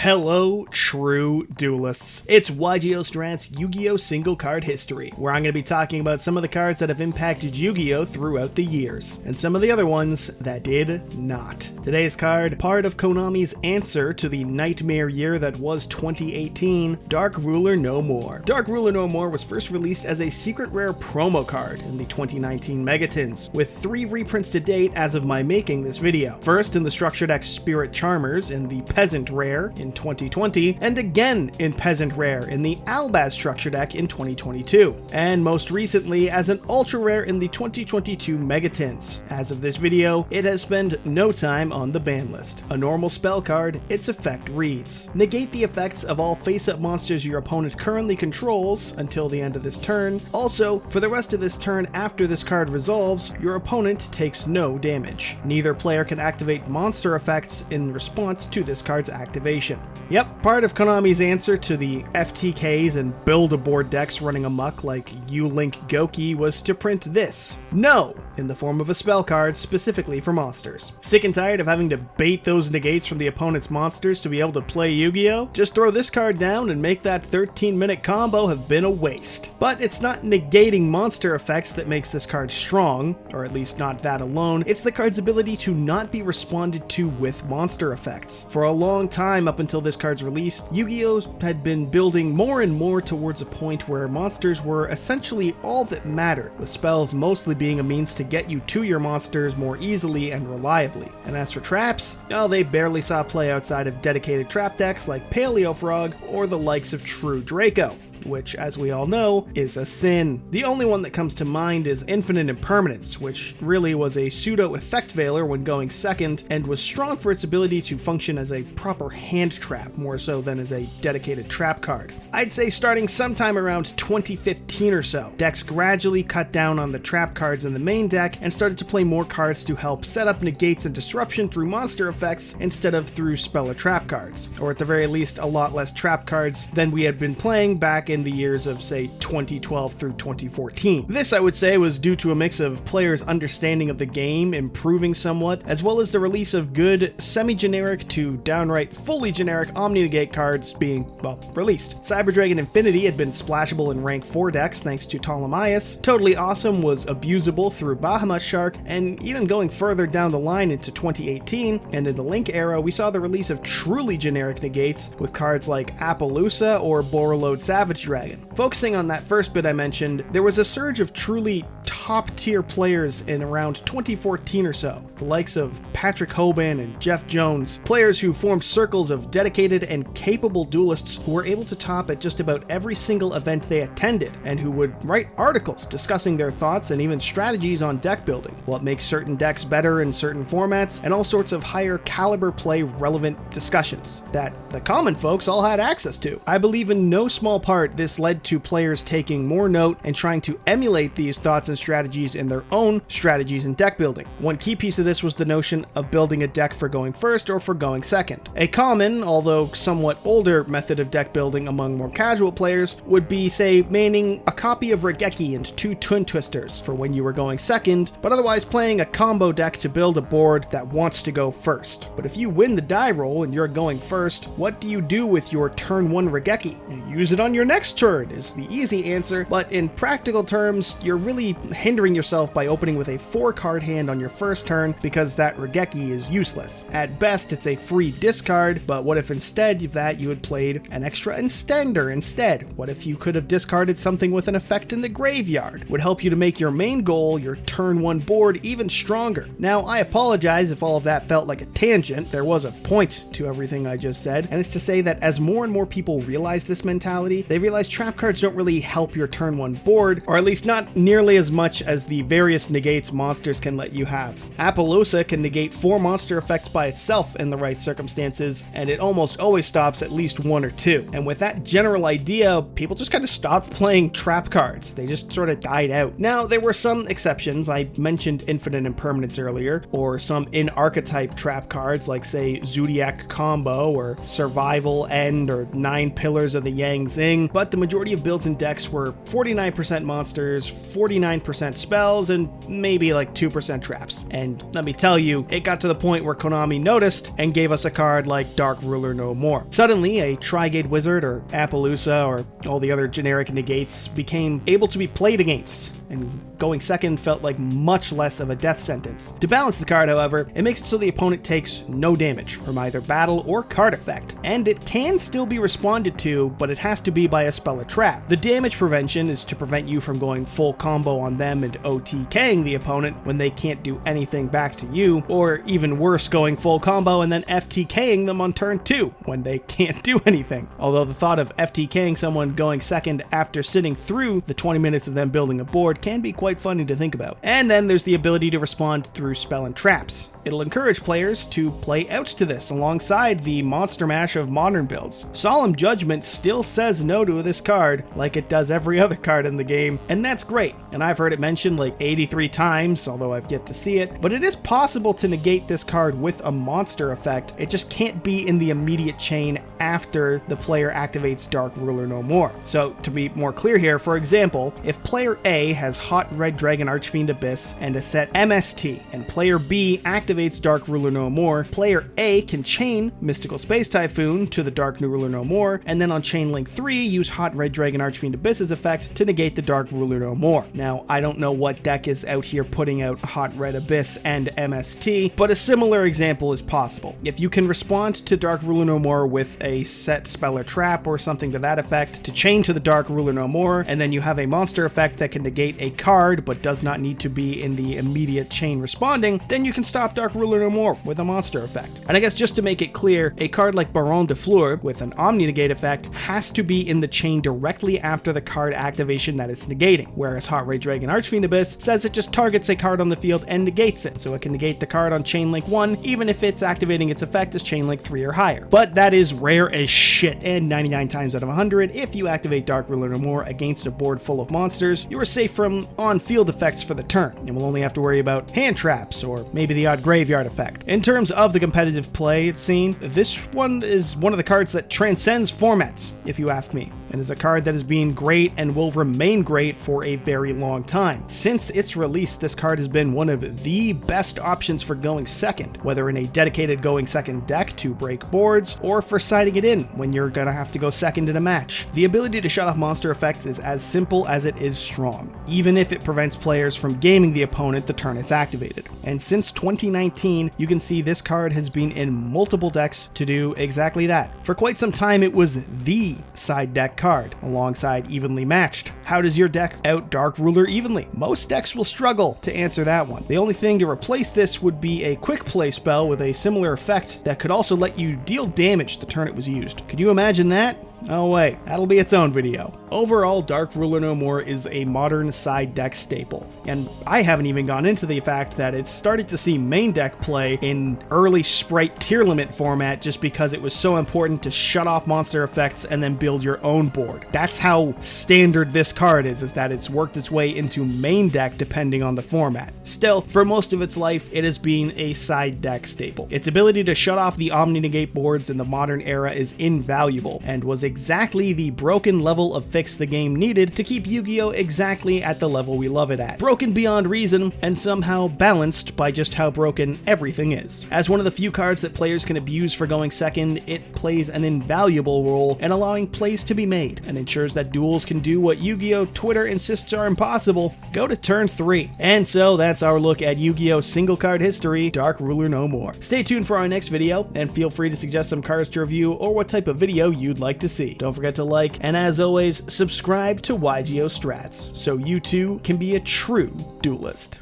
Hello, true duelists. It's YGO Strats Yu-Gi-Oh! Single Card History, where I'm going to be talking about some of the cards that have impacted Yu-Gi-Oh! Throughout the years, and some of the other ones that did not. Today's card, part of Konami's answer to the nightmare year that was 2018, Dark Ruler No More. Dark Ruler No More was first released as a secret rare promo card in the 2019 Megatins, with 3 reprints to date as of my making this video. First in the Structure Deck Spirit Charmers in the Peasant Rare in 2020, and again in Peasant Rare in the Albaz Structure Deck in 2022, and most recently as an Ultra Rare in the 2022 Megatins. As of this video, it has spent no time on the ban list. A normal spell card, its effect reads: negate the effects of all face-up monsters your opponent currently controls until the end of this turn. Also, for the rest of this turn after this card resolves, your opponent takes no damage. Neither player can activate monster effects in response to this card's activation. Yep, part of Konami's answer to the FTKs and Build-A-Board decks running amok like U-Link Goki was to print this: No! In the form of a spell card specifically for monsters. Sick and tired of having to bait those negates from the opponent's monsters to be able to play Yu-Gi-Oh? Just throw this card down and make that 13-minute combo have been a waste. But it's not negating monster effects that makes this card strong, or at least not that alone. It's the card's ability to not be responded to with monster effects. For a long time up until this card's release, Yu-Gi-Oh! Had been building more and more towards a point where monsters were essentially all that mattered, with spells mostly being a means to get you to your monsters more easily and reliably. And as for traps, well, they barely saw play outside of dedicated trap decks like Paleo Frog or the likes of True Draco, which, as we all know, is a sin. The only one that comes to mind is Infinite Impermanence, which really was a pseudo effect veiler when going second, and was strong for its ability to function as a proper hand trap, more so than as a dedicated trap card. I'd say starting sometime around 2015 or so, decks gradually cut down on the trap cards in the main deck and started to play more cards to help set up negates and disruption through monster effects instead of through spell or trap cards, or at the very least a lot less trap cards than we had been playing back in the years of, say, 2012 through 2014. This, I would say, was due to a mix of players' understanding of the game improving somewhat, as well as the release of good semi-generic to downright fully generic Omni-Negate cards being, well, released. Cyber Dragon Infinity had been splashable in rank 4 decks thanks to Ptolemaeus, Totally Awesome was abusable through Bahamut Shark, and even going further down the line into 2018, and in the Link era, we saw the release of truly generic negates with cards like Appaloosa or Borreload Savage Dragon. Focusing on that first bit I mentioned, there was a surge of truly top-tier players in around 2014 or so, the likes of Patrick Hoban and Jeff Jones, players who formed circles of dedicated and capable duelists who were able to top at just about every single event they attended, and who would write articles discussing their thoughts and even strategies on deck building, what makes certain decks better in certain formats, and all sorts of higher caliber play relevant discussions that the common folks all had access to. I believe in no small part this led to players taking more note and trying to emulate these thoughts and strategies in their own strategies and deck building. One key piece of this was the notion of building a deck for going first or for going second. A common, although somewhat older method of deck building among more casual players would be, say, maining a copy of Regeki and 2 Twin Twisters for when you were going second, but otherwise playing a combo deck to build a board that wants to go first. But if you win the die roll and you're going first, what do you do with your turn 1 Regeki? You use it on your next turn is the easy answer, but in practical terms, you're really hindering yourself by opening with a 4-card hand on your first turn because that Regeki is useless. At best, it's a free discard, but what if instead of that you had played an extra Instender instead? What if you could have discarded something with an effect in the graveyard? Would help you to make your main goal, your turn 1 board, even stronger. Now, I apologize if all of that felt like a tangent. There was a point to everything I just said, and it's to say that as more and more people realize this mentality, they realize trap cards don't really help your turn 1 board, or at least not nearly as much as the various negates monsters can let you have. Appaloosa can negate 4 monster effects by itself in the right circumstances, and it almost always stops at least 1 or 2. And with that general idea, people just kind of stopped playing trap cards. They just sort of died out. Now, there were some exceptions. I mentioned Infinite Impermanence earlier, or some in-archetype trap cards like, say, Zodiac Combo, or Survival End, or 9 Pillars of the Yang Zing, but the majority of builds and decks were 49% monsters, 49% 100% spells and maybe like 2% traps. And let me tell you, it got to the point where Konami noticed and gave us a card like Dark Ruler No More. Suddenly, a Tri-Gate Wizard or Appaloosa or all the other generic negates became able to be played against, and going second felt like much less of a death sentence. To balance the card, however, it makes it so the opponent takes no damage from either battle or card effect, and it can still be responded to, but it has to be by a spell or trap. The damage prevention is to prevent you from going full combo on them and OTKing the opponent when they can't do anything back to you, or even worse, going full combo and then FTKing them on turn 2 when they can't do anything. Although the thought of FTKing someone going second after sitting through the 20 minutes of them building a board can be quite funny to think about. And then there's the ability to respond through spell and traps. It'll encourage players to play outs to this alongside the Monster Mash of modern builds. Solemn Judgment still says no to this card like it does every other card in the game, and that's great. And I've heard it mentioned like 83 times, although I've yet to see it, but it is possible to negate this card with a monster effect. It just can't be in the immediate chain after the player activates Dark Ruler No More. So to be more clear here, for example, if player A has Hot Red Dragon Archfiend Abyss and a set MST, and player B activates Dark Ruler No More, player A can chain Mystical Space Typhoon to the Dark Ruler No More, and then on chain link 3 use Hot Red Dragon Archfiend Abyss's effect to negate the Dark Ruler No More. Now, I don't know what deck is out here putting out Hot Red Abyss and MST, but a similar example is possible. If you can respond to Dark Ruler No More with a set spell or trap or something to that effect to chain to the Dark Ruler No More, and then you have a monster effect that can negate a card but does not need to be in the immediate chain responding, then you can stop Dark Ruler No More with a monster effect. And I guess just to make it clear, a card like Baron de Fleur with an Omni Negate effect has to be in the chain directly after the card activation that it's negating, whereas Hot Red Dragon Archfiend Abyss says it just targets a card on the field and negates it, so it can negate the card on chain link 1 even if it's activating its effect as chain link 3 or higher. But that is rare as shit, and 99 times out of 100, if you activate Dark Ruler No More against a board full of monsters, you are safe from on-field effects for the turn, and will only have to worry about hand traps or maybe the odd graveyard effect. In terms of the competitive play scene, this one is one of the cards that transcends formats, if you ask me, and is a card that has been great and will remain great for a very long time. Since its release, this card has been one of the best options for going second, whether in a dedicated going second deck to break boards, or for siding it in when you're gonna have to go second in a match. The ability to shut off monster effects is as simple as it is strong, even if it prevents players from gaming the opponent the turn it's activated. And since 2019, you can see this card has been in multiple decks to do exactly that. For quite some time, it was the side deck card, alongside Evenly Matched. How does your deck out Dark Ruler evenly? Most decks will struggle to answer that one. The only thing to replace this would be a quick play spell with a similar effect that could also let you deal damage the turn it was used. Could you imagine that? Oh wait, that'll be its own video. Overall, Dark Ruler No More is a modern side deck staple, and I haven't even gone into the fact that it's started to see main deck play in early Sprite tier limit format just because it was so important to shut off monster effects and then build your own board. That's how standard this card is that it's worked its way into main deck depending on the format. Still, for most of its life, it has been a side deck staple. Its ability to shut off the Omni Negate boards in the modern era is invaluable, and was exactly the broken level of fix the game needed to keep Yu-Gi-Oh! Exactly at the level we love it at. Broken beyond reason, and somehow balanced by just how broken everything is. As one of the few cards that players can abuse for going second, it plays an invaluable role in allowing plays to be made, and ensures that duels can do what Yu-Gi-Oh! Twitter insists are impossible: go to turn 3. And so that's our look at Yu-Gi-Oh! Single card history, Dark Ruler No More. Stay tuned for our next video, and feel free to suggest some cards to review or what type of video you'd like to see. Don't forget to like, and as always, subscribe to YGO Strats, so you too can be a true duelist.